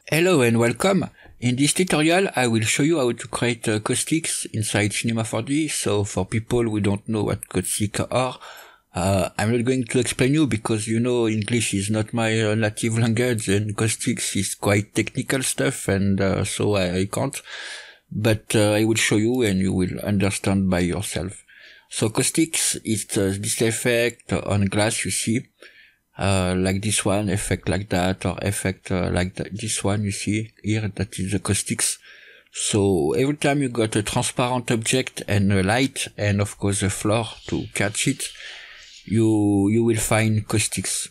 Hello and welcome. In this tutorial I will show you how to create caustics inside Cinema 4D. So for people who don't know what caustics are, I'm not going to explain you because English is not my native language and caustics is quite technical stuff and so I can't. But I will show you and you will understand by yourself. So caustics is this effect on glass you see. Like this one, effect like that, or effect this one you see here, that is the caustics. So every time you got a transparent object and a light, and of course a floor to catch it, you will find caustics.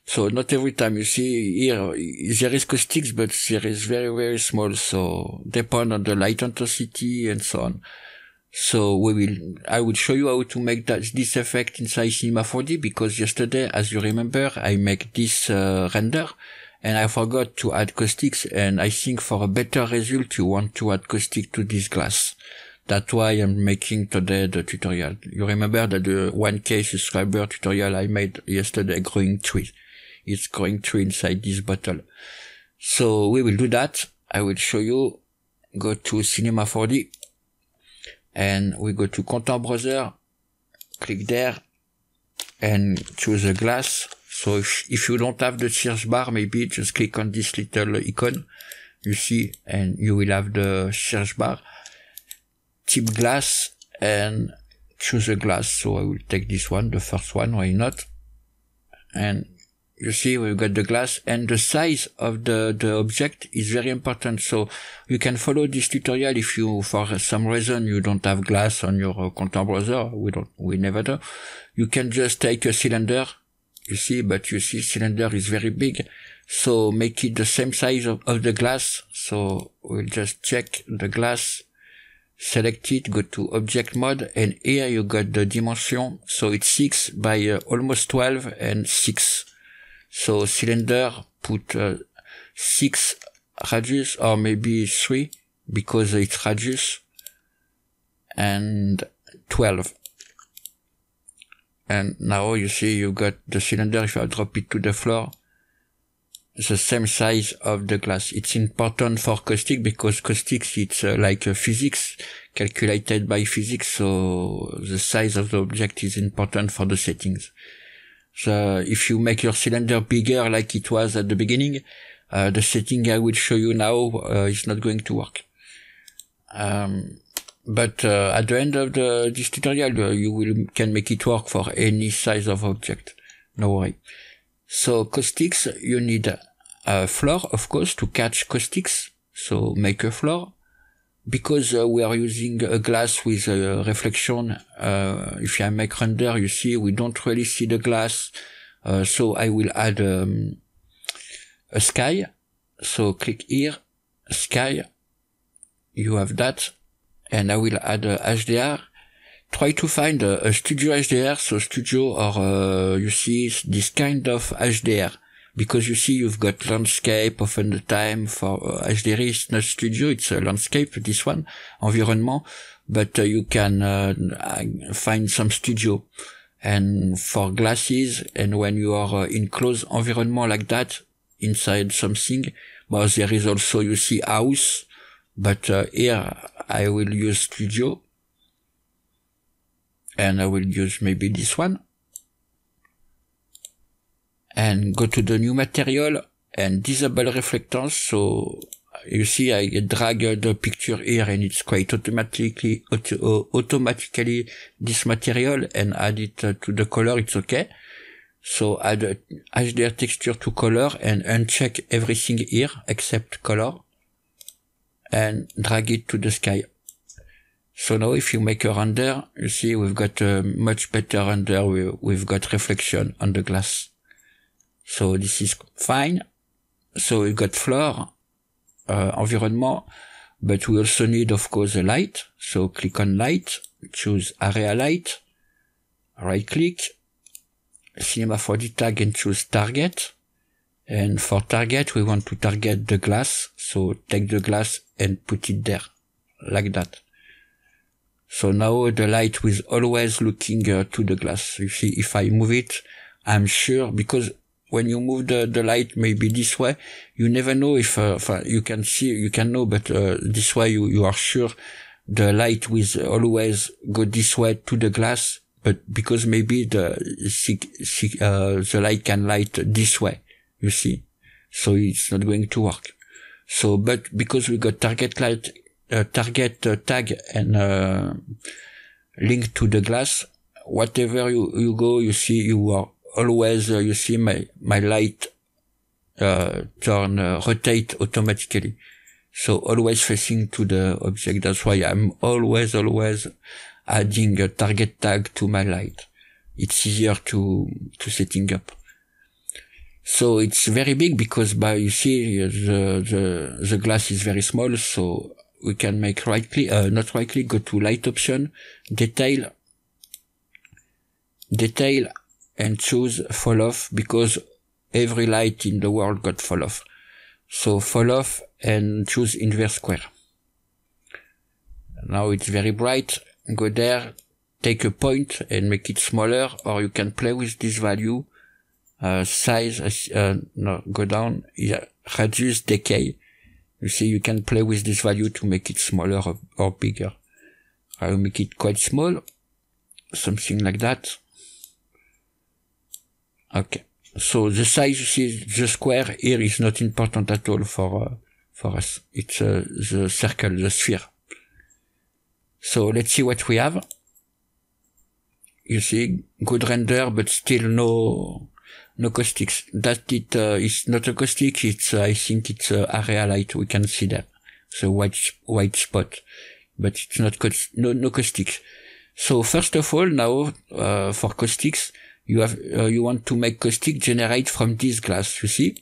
So not every time you see here, there is caustics, but there is very, very small, so depend on the light intensity and so on. So I will show you how to make this effect inside Cinema 4D, because yesterday, as you remember, I make this render and I forgot to add caustics, and I think for a better result you want to add caustic to this glass. That's why I'm making today the tutorial. You remember that the 1K subscriber tutorial I made yesterday, growing tree. It's growing tree inside this bottle. So we will do that. I will show you. Go to Cinema 4D. And we go to Content Browser, click there, and choose a glass. So if you don't have the search bar, maybe just click on this little icon, you see, and you will have the search bar. Type glass, and choose a glass. So I will take this one, the first one, why not? And you see we've got the glass, and the size of the object is very important. So you can follow this tutorial if you, for some reason, you don't have glass on your Content Browser. We never do. You can just take a cylinder, you see, but you see cylinder is very big. So make it the same size of the glass. So we'll just check the glass, select it, go to object mode, and here you got the dimension. So it's 6 by almost 12 and 6. So cylinder, put 6 radius, or maybe 3, because it's radius, and 12. And now you see you got the cylinder, if I drop it to the floor, the same size of the glass. It's important for caustic, because caustics, it's like physics, calculated by physics, so the size of the object is important for the settings. So if you make your cylinder bigger like it was at the beginning, the setting I will show you now is not going to work. But at the end of this tutorial, you can make it work for any size of object. No worry. So caustics, you need a floor, of course, to catch caustics. So make a floor. Because we are using a glass with a reflection, if I make render, you see we don't really see the glass, so I will add a sky. So click here, sky, you have that, and I will add a HDR. Try to find a studio HDR, so studio, or you see this kind of HDR. Because you see you've got landscape often the time for HDR is not studio, it's a landscape, this one, environment, but you can find some studio. And for glasses, and when you are in close environment like that, inside something, well, there is also, you see, house, but here I will use studio, and I will use maybe this one. And go to the new material and disable reflectance. So you see I drag the picture here, and it's quite automatically this material, and add it to the color. It's okay. So add a HDR texture to color and uncheck everything here except color, and drag it to the sky. So now if you make a render, you see we've got a much better render. We've got reflection on the glass. So this is fine. So we got floor, environment, but we also need, of course, a light. So click on light, choose area light, right click, Cinema 4D tag, and choose target. And for target, we want to target the glass. So take the glass and put it there, like that. So now the light is always looking to the glass. You see, if I move it, I'm sure, because when you move the light maybe this way, you never know if, you can see, you can know, but, this way you are sure the light will always go this way to the glass, but because maybe the light can light this way, you see. So it's not going to work. So, but because we got target light, tag and, link to the glass, whatever you go, you see, you are always, you see my light, rotate automatically. So always facing to the object. That's why I'm always adding a target tag to my light. It's easier to setting up. So it's very big because you see, the glass is very small. So we can make not right click, go to light option, detail, and choose fall off, because every light in the world got fall off. So fall off and choose inverse square. Now it's very bright. Go there, take a point and make it smaller, or you can play with this value, size, go down, reduce decay. You see, you can play with this value to make it smaller or bigger. I will make it quite small, something like that. Okay. So the size, you see, the square here is not important at all for us. It's the circle, the sphere. So let's see what we have. You see, good render, but still no caustics. That is not a caustic. It's I think it's area light. We can see that. So white spot, but it's not no caustics. So first of all, now for caustics, you want to make caustic generate from this glass, you see.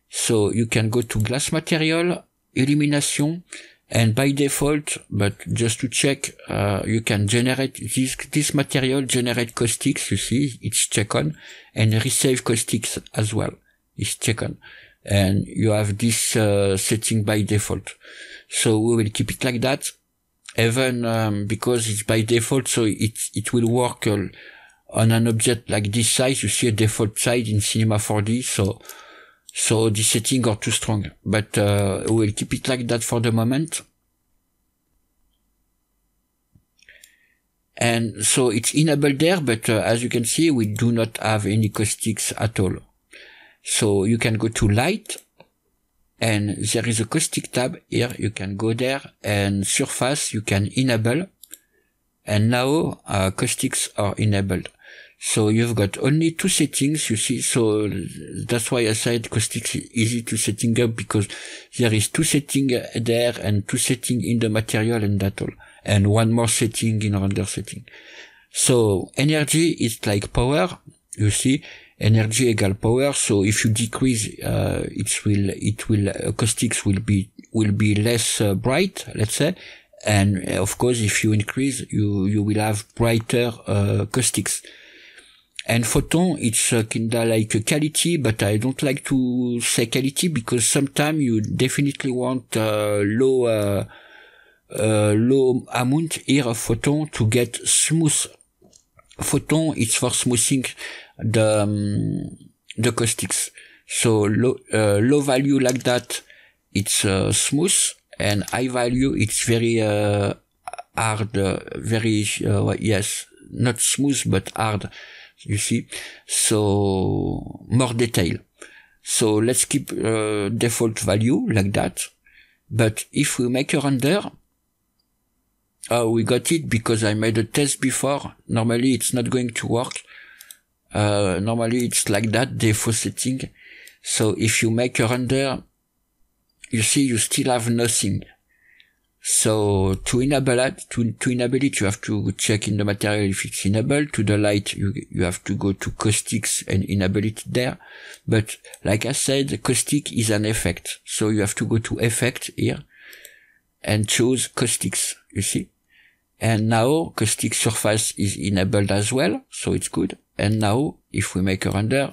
So you can go to glass material, illumination, and by default, but just to check, you can generate this material generate caustics, you see, it's check on, and resave caustics as well, it's check on. And you have this setting by default. So we will keep it like that, even because it's by default, so it will work on an object like this size. You see a default size in Cinema 4D, so the settings are too strong, but we'll keep it like that for the moment. And so it's enabled there, but as you can see, we do not have any caustics at all. So you can go to light, and there is a caustic tab here. You can go there, and surface you can enable, and now caustics are enabled. So you've got only two settings, you see. So that's why I said caustics is easy to setting up, because there is two settings there and two settings in the material, and that all, and one more setting in render setting. So energy is like power, you see, energy equal power. So if you decrease, caustics will be less bright, let's say. And of course, if you increase, you will have brighter caustics. And photon, it's kinda like a quality, but I don't like to say quality, because sometimes you definitely want low amount here of photon to get smooth. Photon is for smoothing the caustics. So low value like that, it's smooth, and high value, it's very hard, very yes, not smooth but hard. You see, so more detail. So let's keep default value like that. But if we make a render, we got it because I made a test before. Normally it's not going to work. Normally it's like that, default setting. So if you make a render, you see you still have nothing. So to enable it, you have to check in the material if it's enabled. To the light, you have to go to caustics and enable it there. But like I said, caustic is an effect. So you have to go to effect here and choose caustics, you see. And now caustic surface is enabled as well. So it's good. And now if we make a render,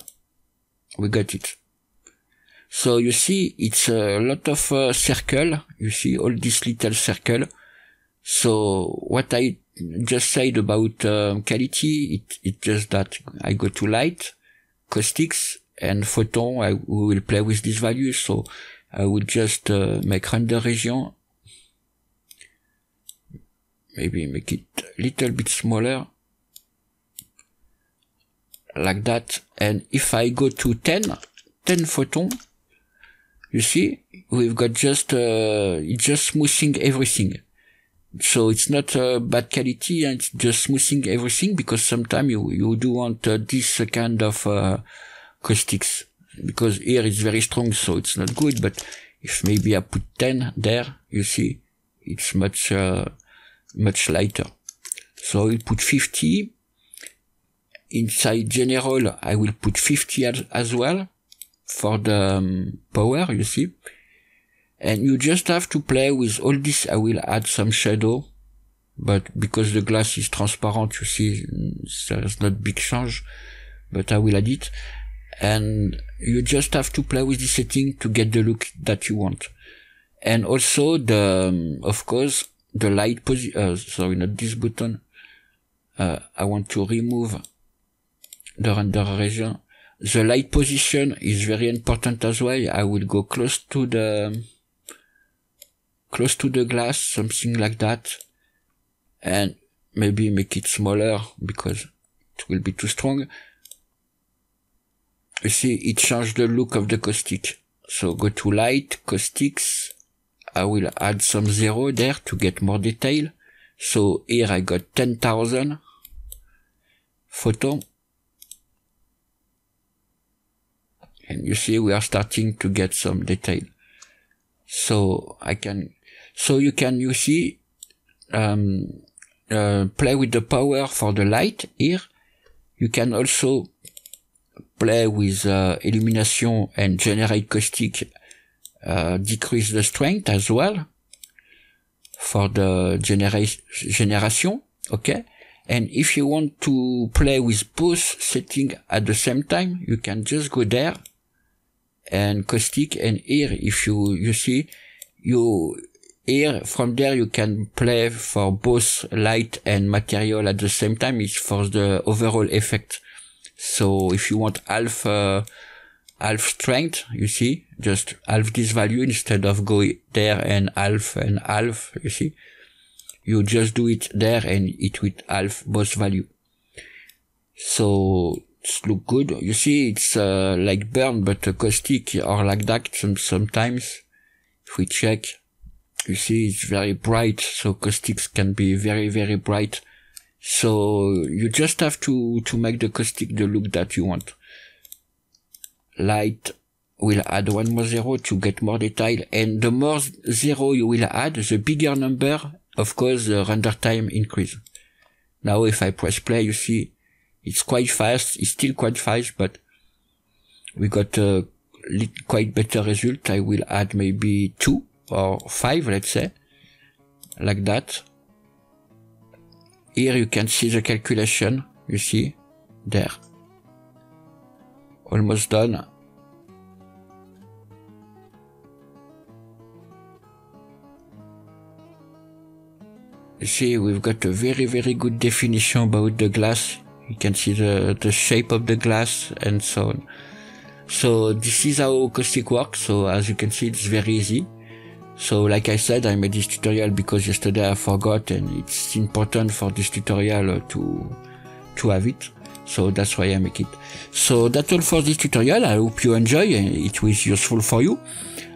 we got it. So you see, it's a lot of circle. You see all this little circle. So what I just said about quality, it's just that I go to light, caustics, and photon, we will play with these values. So I will just make render region, maybe make it a little bit smaller, like that. And if I go to 10 photon, you see, we've got just smoothing everything. So it's not bad quality, and it's just smoothing everything, because sometimes you do want this kind of caustics, because here it's very strong, so it's not good. But if maybe I put 10 there, you see, it's much lighter. So I'll put 50. Inside general, I will put 50 as well for the power, you see. And you just have to play with all this. I will add some shadow, but because the glass is transparent, you see, there's not big change, but I will add it. And you just have to play with the setting to get the look that you want. And also of course, the light sorry, not this button. I want to remove the render region. The light position is very important as well. I will go close to the glass, something like that, and maybe make it smaller because it will be too strong. You see, it changed the look of the caustic. So go to light, caustics. I will add some 0 there to get more detail. So here I got 10,000 photon. And you see, we are starting to get some detail. So you see, play with the power for the light here. You can also play with illumination and generate caustic, decrease the strength as well for the generation, okay? And if you want to play with both settings at the same time, you can just go there and caustic, and here, if you see, here, from there you can play for both light and material at the same time. It's for the overall effect. So if you want half strength, you see, just half this value instead of going there and half, you see, you just do it there and it will half both value. So it's look good. You see, it's like burn, but caustic or like that sometimes. If we check, you see it's very bright, so caustics can be very, very bright. So you just have to make the caustic the look that you want. Light will add one more 0 to get more detail, and the more 0 you will add, the bigger number, of course, the render time increase. Now if I press play, you see, it's quite fast. It's still quite fast, but we got a quite better result. I will add maybe 2 or 5, let's say, like that. Here you can see the calculation, you see, there. Almost done. You see, we've got a very, very good definition about the glass. You can see the shape of the glass and so on. So this is how caustic works. So as you can see, it's very easy. So like I said, I made this tutorial because yesterday I forgot, and it's important for this tutorial to have it. So that's why I make it. So that's all for this tutorial. I hope you enjoy. It was useful for you.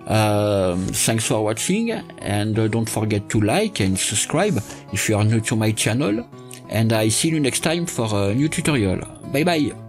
Thanks for watching, and don't forget to like and subscribe if you are new to my channel. And I see you next time for a new tutorial. Bye bye.